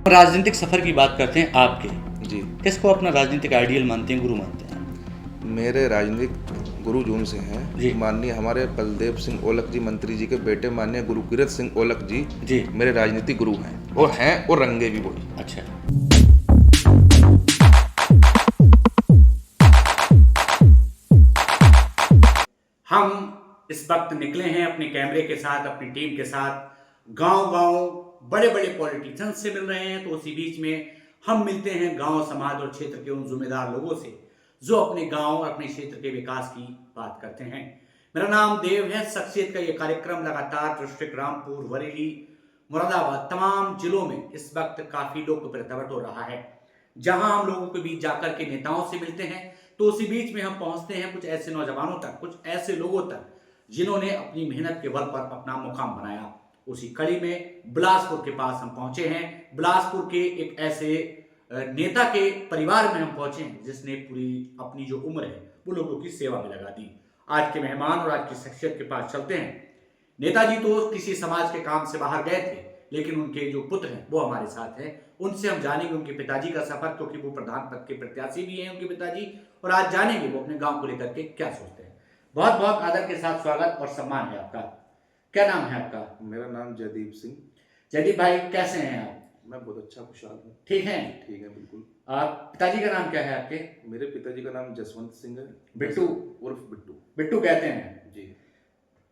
राजनीतिक सफर की बात करते हैं आपके। जी, किसको अपना राजनीतिक आइडियल मानते हैं, गुरु मानते हैं? मेरे राजनीतिक गुरु जो उनसे हैं जी। माननीय हमारे बलदेव सिंह ओलख जी मंत्री जी के बेटे माननीय गुरुकीरत सिंह ओलख जी जी। मेरे राजनीतिक गुरु हैं और रंगे भी वही। अच्छा। हम इस वक्त निकले हैं अपने कैमरे के साथ, अपनी टीम के साथ, गांव-गांव बड़े बड़े पॉलिटिशियंस से मिल रहे हैं। तो उसी बीच में हम मिलते हैं गांव, समाज और क्षेत्र के उन जिम्मेदार लोगों से जो अपने गांव और अपने क्षेत्र के विकास की बात करते हैं। मेरा नाम देव है। शख्सियत का ये कार्यक्रम लगातार डिस्ट्रिक्ट रामपुर, बरेली, मुरादाबाद तमाम जिलों में इस वक्त काफी लोकप्रियता बटोर रहा है, जहां हम लोगों के बीच जाकर के नेताओं से मिलते हैं। तो उसी बीच में हम पहुंचते हैं कुछ ऐसे नौजवानों तक, कुछ ऐसे लोगों तक जिन्होंने अपनी मेहनत के बल पर अपना मुकाम बनाया। उसी कड़ी में बिलासपुर के पास हम पहुंचे हैं। बिलासपुर के एक ऐसे नेता के परिवार में हम पहुंचे हैं जिसने पूरी अपनी जो उम्र है वो लोगों की सेवा में लगा दी। आज के मेहमान और आज की शख्सियत के पास चलते हैं। नेताजी तो किसी समाज के काम से बाहर गए थे, लेकिन उनके जो पुत्र हैं वो हमारे साथ हैं। उनसे हम जानेंगे उनके पिताजी का सफर, क्योंकि वो प्रधान पद के प्रत्याशी भी हैं उनके पिताजी, और आज जानेंगे वो अपने गांव को लेकर के क्या सोचते हैं। बहुत बहुत आदर के साथ स्वागत और सम्मान है आपका। क्या नाम है आपका? मेरा नाम जयदीप सिंह। जयदीप भाई, कैसे हैं आप? मैं बहुत अच्छा खुशहाल हूँ। ठीक हैं? ठीक है, बिल्कुल। आप पिताजी का नाम क्या है आपके? मेरे पिताजी का नाम जसवंत सिंह है। बिट्टू उर्फ बिट्टू। बिट्टू कहते हैं जी,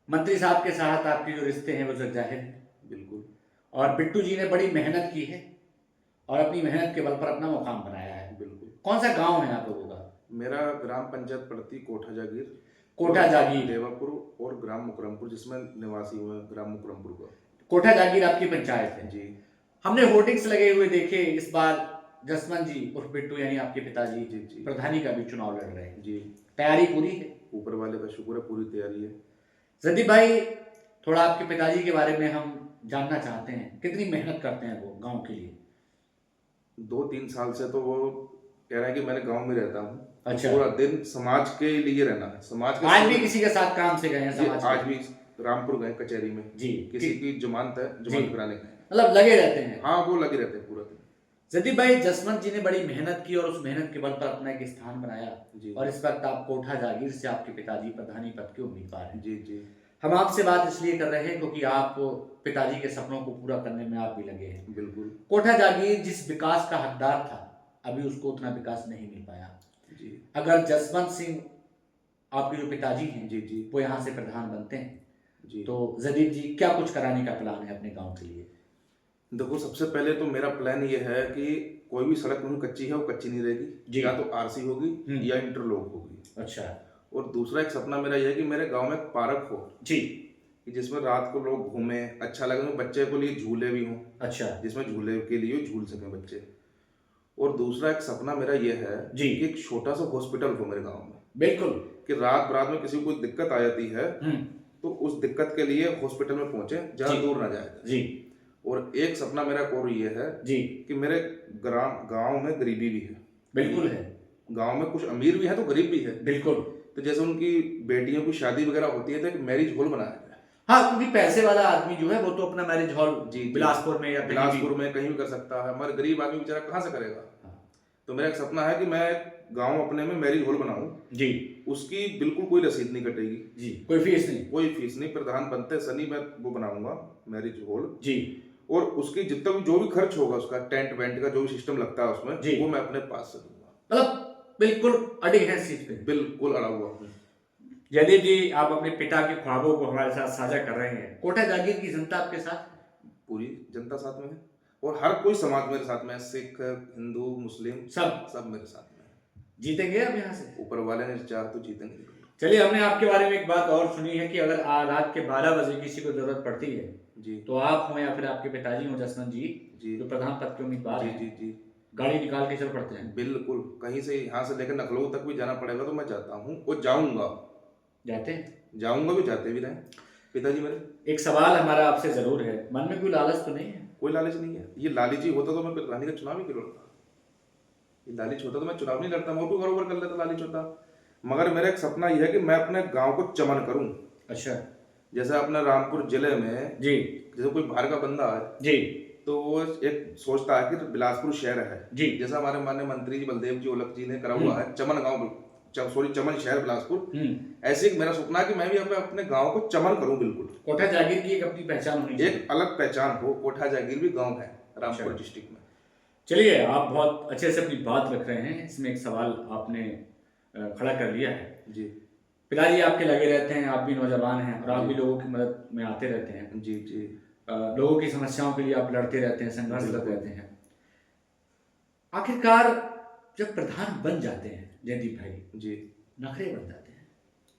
मंत्री साहब के साथ आपके जो रिश्ते हैं वो जग जाहिर है। बिल्कुल। और बिट्टू जी ने बड़ी मेहनत की है और अपनी मेहनत के बल पर अपना मुकाम बनाया है। बिल्कुल। कौन सा गांव है आप लोगों का? मेरा ग्राम पंचायत पड़ती कोठा जागीर, कोठा जागीर, देवापुर और ग्राम मुकरमपुर, जिसमें निवासी हुए ग्राम मुकरमपुर का। कोठा जागीर आपकी पंचायत है। जी। हमने होर्डिंग्स लगे हुए देखे। इस बार जसवंत जी उर्फ बिट्टू यानी आपके पिताजी जी, जी। प्रधानी का भी चुनाव लड़ रहे हैं। जी, तैयारी पूरी है? ऊपर वाले का शुक्र है, पूरी तैयारी है। जदीप भाई, थोड़ा आपके पिताजी के बारे में हम जानना चाहते हैं। कितनी मेहनत करते हैं वो गांव के लिए? 2-3 साल से तो वो कह रहे हैं कि मैंने गांव में रहता हूँ। अच्छा। पूरा दिन समाज के लिए रहना है। समाज के आज भी किसी के साथ काम से गए हैं जी, समाज के? आज भी रामपुर गए कचहरी में। जी। किसी की जमानत है, जमानत कराने गए। मतलब लगे रहते हैं? हाँ, वो लगे रहते हैं पूरा दिन। जदीप भाई, जसवंत जी ने बड़ी मेहनत की और उस मेहनत के बल पर अपना एक स्थान बनाया। जी। और इस वक्त आप कोठा जागीर से आपके पिताजी प्रधानी पद के उम्मीदवार हैं। जी, जी। हम आपसे बात इसलिए कर रहे हैं क्योंकि आप पिताजी के सपनों को पूरा करने में आप भी लगे हैं। बिल्कुल। कोठा जागीर जिस विकास का हकदार था, अभी उसको उतना विकास नहीं मिल पाया। जी, अगर जसवंत सिंह आपके जो पिताजी हैं जी, जी, वो यहाँ से प्रधान बनते हैं जी। तो जदीप जी क्या कुछ कराने का प्लान है अपने गांव के लिए? देखो, सबसे पहले तो मेरा प्लान ये है कि कोई भी सड़क नहीं कच्ची है वो कच्ची नहीं जी। रहेगी। या तो आरसी होगी या इंटरलॉक होगी। अच्छा। और दूसरा एक सपना मेरा यह है कि मेरे गांव में एक पार्क हो जी। कि जिसमें रात को लोग घूमे, अच्छा लगे, बच्चे को लिए झूले भी हों, अच्छा। जिसमें झूले के लिए झूल सकें बच्चे। और दूसरा एक सपना मेरा यह है जी कि एक छोटा सा हॉस्पिटल हो मेरे गांव में, बिल्कुल, कि रात रात में किसी को कोई दिक्कत आ जाती है हम्म, तो उस दिक्कत के लिए हॉस्पिटल में पहुंचे जहां जी। दूर ना जाए। जी और एक सपना मेरा और ये है जी कि मेरे गांव में गरीबी भी है। बिल्कुल है, गांव में कुछ अमीर भी है तो गरीब भी है। बिल्कुल। तो जैसे उनकी बेटियों की शादी वगैरह होती है तो एक मैरिज हॉल बनाया जाए। हाँ, क्योंकि पैसे वाला आदमी जो है वो तो अपना मैरिज हॉल जी, बिलासपुर में या कहीं भी- बिलासपुर में कहीं भी कर सकता है। हमारे गरीब आदमी बेचारा कहाँ से करेगा? तो मेरा एक सपना है कि मैं गांव अपने में मैरिज हॉल बनाऊं। जी उसकी बिल्कुल कोई रसीद नहीं कटेगी। जी, कोई फीस नहीं। कोई फीस नहीं। प्रधान बनते सनी मैं वो बनाऊंगा मैरिज हॉल। जी। और उसकी जितना भी जो भी खर्च होगा उसका, टेंट वेंट का जो भी सिस्टम लगता है उसमें, जी। वो मैं अपने पास से दूंगा। मतलब बिल्कुल अड़िग है इस चीज पे। बिल्कुल अड़ा हुआ हूँ। जयदीप जी, आप अपने पिता के ख्वाबों को हमारे साथ साझा कर रहे हैं। कोठा जागीर की जनता आपके साथ? पूरी जनता साथ में है और हर कोई समाज मेरे साथ में है। सिख, हिंदू, मुस्लिम, सब सब मेरे साथ में है। जीतेंगे अब यहाँ से? ऊपर वाले ने चाह तो जीतेंगे। चलिए, हमने आपके बारे में एक बात और सुनी है कि अगर रात के 12 बजे किसी को जरूरत पड़ती है जी, तो आप हो या फिर आपके पिताजी हो जसवंत जी, जी, जो प्रधान पद के उम्मीदवार जी, हैं, जी, जी, गाड़ी निकाल के चल पड़ते हैं? बिल्कुल। कहीं से यहाँ से लेकर लखनऊ तक भी जाना पड़ेगा तो मैं जाता हूँ और जाऊंगा। जाते हैं? जाऊंगा भी, जाते भी रहे पिताजी मेरे। एक सवाल हमारा आपसे जरूर है, मन में कोई लालच तो नहीं है? कोई लालच नहीं है। ये लालची होता तो मैं प्रधानी का चुनाव ही क्यों लड़ता? ये लालच होता तो मैं चुनाव नहीं लड़ता, मैं भी बरोबर कर लेता। लालच होता। मगर मेरा एक सपना यह है कि मैं अपने गांव को चमन करूं। अच्छा। जैसे अपने रामपुर जिले में जी जैसे कोई बाहर का बंदा है जी तो वो एक सोचता है कि बिलासपुर शहर है जी। जैसा हमारे माननीय मंत्री जी बलदेव जी ओलख जी ने करा हुआ है चमन गांव चमन शहर बिलासपुर। ऐसे एक मेरा सपना है कि मैं भी अपने गांव को चमन करूं बिल्कुल। कोठा जागीर की एक अपनी पहचान होनी चाहिए, एक अलग पहचान हो। कोठा जागीर भी गांव है रामपुर डिस्ट्रिक्ट में। चलिए, आप बहुत अच्छे से अपनी बात रख रहे हैं। इसमें एक सवाल आपने खड़ा कर लिया है जी। पिताजी आपके लगे रहते हैं, आप भी नौजवान हैं और आप भी लोगों की मदद में आते रहते हैं। जी जी। लोगों की समस्याओं के लिए आप लड़ते रहते हैं, संघर्षरत रहते हैं। आखिरकार जब प्रधान बन जाते हैं जयदीप भाई जी, नखरे बन जाते हैं,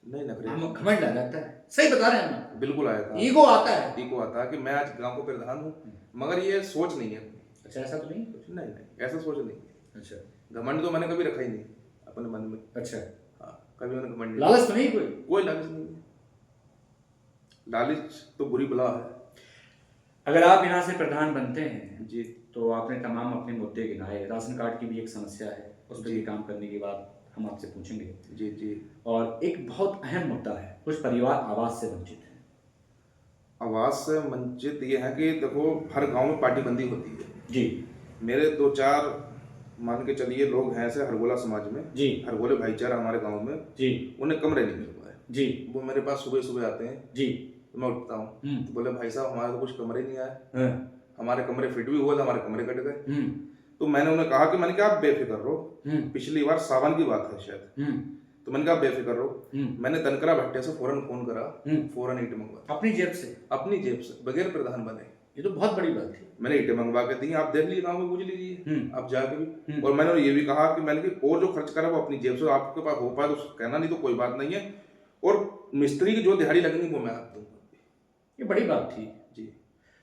नहीं नखरे, हम घमंड आ जाता है। सही बता रहे हैं ना? बिल्कुल आया था, ईगो आता है। ईगो आता है कि मैं आज गांव को प्रधान हूँ, मगर ये सोच नहीं है। अच्छा, ऐसा तो नहीं? नहीं नहीं, ऐसा सोच नहीं है। अच्छा, घमंड तो मैंने कभी रखा ही नहीं अपने मन में। अच्छा, हाँ, कभी मैंने घमंड नहीं। लालच तो नहीं? कोई लालच नहीं है। लालच तो बुरी बला है। अगर आप यहाँ से प्रधान बनते हैं जी, तो आपने तमाम अपने मुद्दे गिनाए। राशन कार्ड की भी एक समस्या है, उस पर भी काम करने की बात हम आपसे पूछेंगे। जी जी। और एक बहुत अहम मुद्दा है, कुछ परिवार आवास से वंचित हैं। आवास से वंचित ये है कि देखो हर गांव में पार्टी बंदी होती है जी। मेरे 2-4 मान के चलिए लोग हैं ऐसे हरगोला समाज में जी। हरगोले भाईचारा हमारे गांव में जी। उन्हें कमरे नहीं मिल पाए जी। वो मेरे पास सुबह सुबह आते हैं जी। तो मैं उठता हूँ तो बोले भाई साहब हमारे तो कुछ कमरे नहीं आए, हमारे कमरे फिट भी हुआ था, हमारे कमरे कट गए। तो मैंने उन्हें कहा कि मैंने कहा आप बेफिक्र रहो, पिछली बार सावन की बात है शायद, तो मैंने कहा बेफिक्र रहो। मैंने तनकरा भट्टे से फौरन फोन करा, फौरन ईंट मंगवा अपनी जेब से, अपनी जेब से बगैर प्रधान बने। ये तो बहुत बड़ी बात थी। मैंने ईंटें मंगवा के दी, आप देख लीजिए गाँव में पूछ लीजिए आप जाके भी। और मैंने ये भी कहा कि मैंने कि और जो खर्च करा वो अपनी जेब से, आपके पास हो पाए तो कहना, नहीं तो कोई बात नहीं है। और मिस्त्री की जो दिहाड़ी लगनी वो मैं आप दूंगा। ये बड़ी बात थी जी।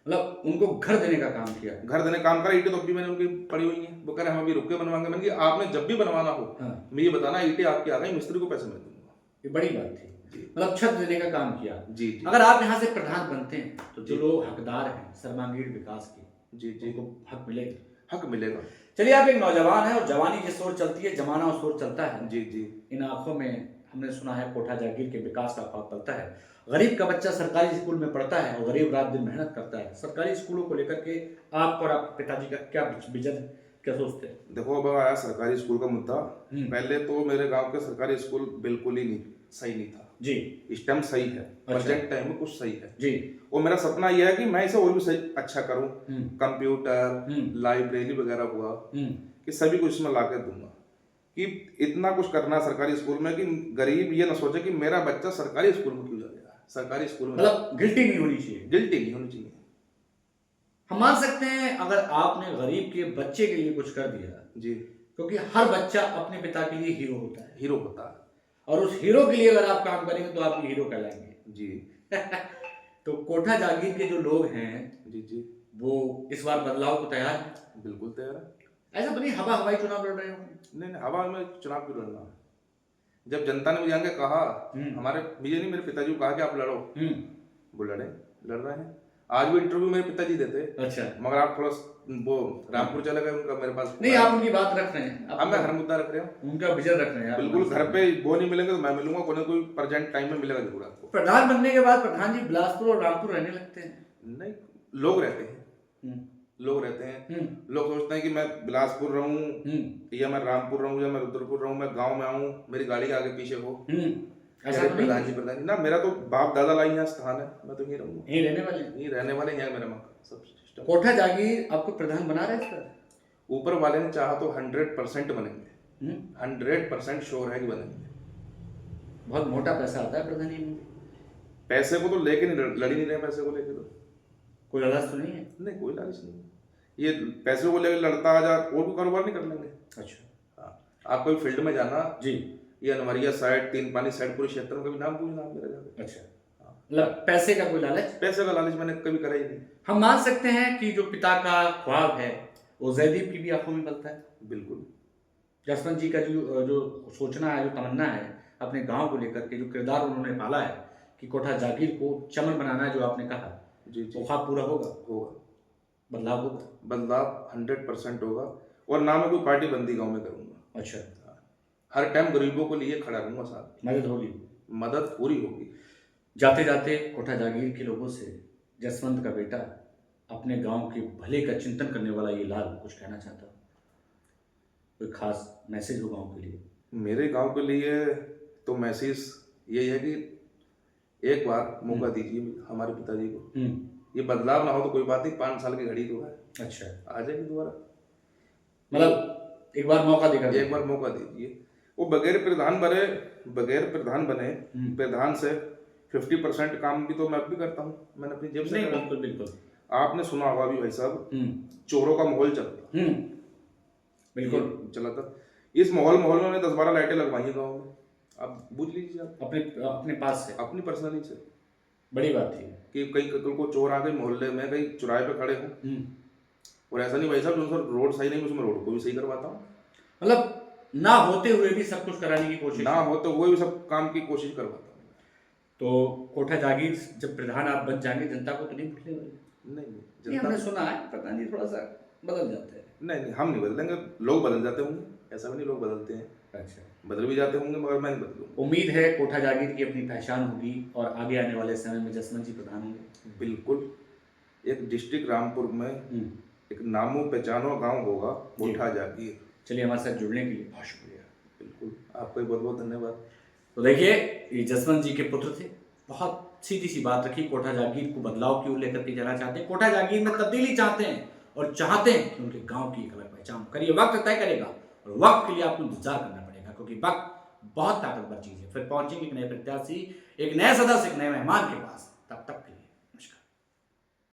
मतलब उनको घर देने का काम किया। घर देने काम करा। ईंटें तो अभी मैंने उनकी पड़ी हुई हैं, वो कह रहे हम अभी रुक के बनवाएंगे। मैंने कहा आपने जब भी बनवाना हो मैं ये बताना, ईंटें आपकी आ गई, मिस्त्री को पैसे मैं दूंगा। ये बड़ी बात थी, मतलब छत देने का काम किया। जी जी। अगर आप यहाँ से प्रधान बनते हैं तो जो लोग हकदार हैं सर्वांगीण विकास के, जी जी, उनको हक मिलेगा। हक मिलेगा। चलिए, आप एक नौजवान है और जवानी जिस ओर चलती है जमाना उस ओर चलता है। जी जी। इन आंखों में हमने सुना है कोठा जागीर के विकास का ख्वाब पलता है। गरीब का बच्चा सरकारी स्कूल में पढ़ता है और गरीब रात दिन मेहनत करता है। सरकारी स्कूलों को लेकर के आपको और आपके पिताजी का क्या विजन है, क्या सोचते हैं? देखो अब आया सरकारी स्कूल का मुद्दा। पहले तो मेरे गांव के सरकारी स्कूल बिल्कुल ही नहीं सही नहीं था जी। इस टाइम सही है, प्रेजेंट टाइम में कुछ सही है जी। और मेरा सपना यह है कि मैं इसे और भी सही अच्छा करूं। कंप्यूटर लाइब्रेरी वगैरह हुआ कि सभी कुछ इसमें ला कर दूंगा। कि इतना कुछ करना सरकारी स्कूल में कि गरीब ये ना सोचे कि मेरा बच्चा सरकारी स्कूल में क्यों जाएगा। सरकारी स्कूल में मतलब गिल्टी नहीं होनी चाहिए। गिल्टी नहीं होनी चाहिए। हम मान सकते हैं अगर आपने गरीब के बच्चे के लिए कुछ कर दिया जी, क्योंकि हर बच्चा अपने पिता के लिए हीरो होता है। हीरो होता है और उस हीरो के लिए अगर आप काम करेंगे तो आप हीरो कहलाएंगे। जी। तो कोठा जागीर के जो लोग हैं जी जी, वो इस बार बदलाव को तैयार है। बिल्कुल तैयार है। ऐसा तो नहीं हवाई चुनाव लड़ रहे होंगे? नहीं, हवा में चुनाव क्यों लड़ना। जब जनता ने मुझे आगे कहा, हमारे मुझे नहीं मेरे पिताजी को कहा कि आप लड़ो, वो लड़ रहे हैं। आज भी इंटरव्यू मेरे पिताजी देते। अच्छा। मगर आप थोड़ा वो रामपुर चले गए, उनका मेरे पास नहीं, आप उनकी बात रख रहे हैं। अब मैं हर मुद्दा रख रहा हूँ, उनका विजन रख रहे हैं। बिल्कुल। घर पे वो नहीं मिलेंगे तो मैं मिलूंगा, कोई ना कोई प्रेजेंट टाइम में मिलेगा जरूर आपको। प्रधान बनने के बाद प्रधान जी बिलासपुर और रामपुर रहने लगते हैं? नहीं, लोग रहते हैं, लोग रहते हैं। लोग सोचते हैं कि मैं बिलासपुर रहूं या मैं रामपुर रहूं या मैं रुद्रपुर रहूं, मैं गांव में आऊं, मेरी गाड़ी के आगे पीछे हो। ऐसा तो प्रधान जी ना, मेरा तो बाप दादा लाई यहाँ स्थान है, मैं तो यहीं रहूंगा। यहीं रहने वाले? यहीं रहने वाले, यहाँ मेरा सब सिस्टम। कोठा जागीर आपको प्रधान बना रहे हैं? ऊपर वाले ने चाहा तो 100% बनेंगे। 100% श्योर है कि बनेंगे। बहुत मोटा पैसा आता है प्रधानी में। पैसे को तो लेके नहीं लड़ ही नहीं रहे, पैसे को लेके तो कोई लालच तो नहीं है? नहीं, कोई लालच नहीं है। ये पैसे को लेकर लड़ता आ जा, और भी कारोबार नहीं कर लेंगे। अच्छा। हाँ, आप कोई फील्ड में जाना जी, ये अनवरिया साइड, तीन पानी साइड, पूरे क्षेत्र में कभी नाम पूछना आप मेरा जाकर। अच्छा। मतलब पैसे का कोई लालच? पैसे का लालच मैंने कभी करा ही नहीं। हम मान सकते हैं कि जो पिता का ख्वाब है वो जयदीप की भी आंखों में पलता है। बिल्कुल। जसवंत जी का जो सोचना है, जो तमन्ना है अपने गांव को लेकर के, जो किरदार उन्होंने पाला है कि कोठा जागीर को चमन बनाना है, जो आपने कहा, जी जी, वो ख्वाब पूरा होगा? होगा। बदलाव होगा? बदलाव 100% होगा। और ना मैं कोई पार्टी बंदी गाँव में करूंगा। अच्छा। हर टाइम गरीबों को लिए खड़ा रहूंगा, साथ मदद होगी? मदद पूरी होगी। जाते जाते कोठा जागीर के लोगों से जसवंत का बेटा अपने गांव के भले का चिंतन करने वाला ये लाल कुछ कहना चाहता हो? कोई खास मैसेज हो गांव के लिए? मेरे गांव के लिए तो मैसेज यही है कि एक बार मौका दीजिए हमारे पिताजी को। ये बदलाव ना हो तो कोई बात नहीं, 5 साल की घड़ी तो है, अच्छा, आ जाएगी दोबारा। मतलब एक बार मौका देकर एक बार मौका दीजिए। वो बगैर प्रधान बने प्रधान से 50% काम भी तो मैं भी करता हूँ, मैंने अपनी जेब से नहीं, करा। बिल्कुल बिल्कुल। आपने सुना होगा भी भाई साहब, चोरों का माहौल चलता, बिल्कुल चला था। इस माहौल में उन्होंने 10-12 लाइटें लगवाई है गाँव में, आप बुझ लीजिए आप अपने पास से। अपनी पर्सनली से। बड़ी बात थी कि कहीं कल को चोर आ गए मोहल्ले में, कहीं चौराहे पे खड़े हों, और ऐसा नहीं भाई साहब जो सर रोड सही नहीं उसमें रोड को भी सही करवाता हूँ। मतलब ना होते हुए भी सब कुछ कराने की कोशिश, ना होते हुए भी सब काम की कोशिश करवाता हूँ। तो कोठा जागीर जब प्रधान आप बन जाएंगे जनता को तो नहीं भूलने वाले? नहीं, हमने सुना है पता नहीं थोड़ा सा बदल जाते हैं। नहीं, हम नहीं बदलेंगे, लोग बदल जाते होंगे, ऐसा भी नहीं लोग बदलते हैं। अच्छा, बदल भी जाते होंगे मगर मैं नहीं बदलूंगा। उम्मीद है कोठा जागीर की अपनी पहचान होगी और आगे आने वाले समय में जसवंत जी प्रधान होंगे। बिल्कुल, एक डिस्ट्रिक्ट रामपुर में एक नामो पहचानो गांव होगा कोठा जागीर। चलिए, हमारे साथ जुड़ने के लिए बहुत शुक्रिया। बिल्कुल, आपका बहुत बहुत धन्यवाद। तो देखिए, ये जसवंत जी के पुत्र थे, बहुत सीधी सी बात रखी। कोठा जागीर को बदलाव क्यों लेकर के जाना चाहते हैं, कोठा जागीर में तब्दीली चाहते हैं और चाहते हैं कि उनके गांव की एक अलग पहचान करिए। वक्त तय करेगा और वक्त के लिए आपको इंतजार करना पड़ेगा, क्योंकि वक्त बहुत ताकतवर चीज है। फिर पहुंचेंगे एक नए प्रत्याशी, एक नए सदस्य, एक नए मेहमान के पास।